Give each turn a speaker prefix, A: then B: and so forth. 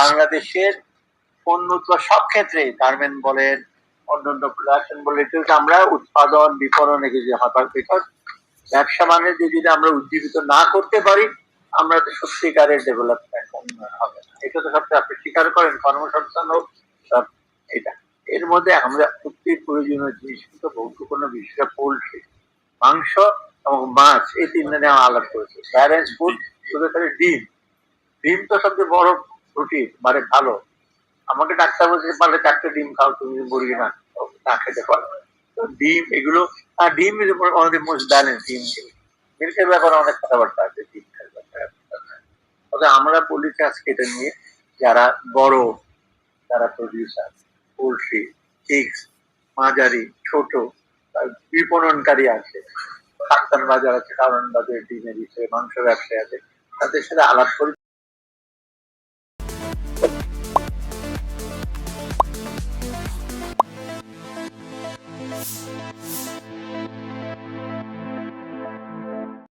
A: বাংলাদেশের উন্নত সব ক্ষেত্রে গার্মেন্ট বলেন, অন্যান্য প্রোডাকশন বলে, কিন্তু আমরা উৎপাদন বিপণনে কিছু হবার, বিকজ ব্যবসা বাণিজ্য যদি আমরা উজ্জীবিত না করতে পারি, আমরা তো সত্যিকারের ডেভেলপমেন্ট হবে না। এটা তো সবচেয়ে আপনি স্বীকার করেন, কর্মসংস্থান হোক সব। এটা এর মধ্যে আমরা অতি প্রয়োজনীয় জিনিস কিন্তু গুরুত্বপূর্ণ বিষয় পোল্ট্রি, মাংস এবং মাছ, এই তিনটা নিয়ে আলাপ করেছে। ব্যালেন্স ফুড শুধু খালি ডিম, ডিম তো সবচেয়ে বড় প্রোটিন, মানে ভালো। আমাকে ডাক্তার বলছে পারলে 4টে ডিম খাও, তুমি মুরগি না খেতে পারো। তো ডিম এগুলো, আর ডিম is one of the most balance. ডিম মিল্কের ব্যাপারে অনেক কথাবার্তা আছে, ডিম খেতে ব্যাপারে। তবে আমরা বলি আজকে এটা নিয়ে, যারা বড়, যারা প্রডিউসার পোল্ট্রি, চিক্স, মাঝারি, ছোট বিপণনকারী আছে, কাপ্তান বাজার আছে, কারণ বাজার ডিমের হিসেবে মাংস ব্যবসায়ী আছে, তাদের সাথে আলাপ করি।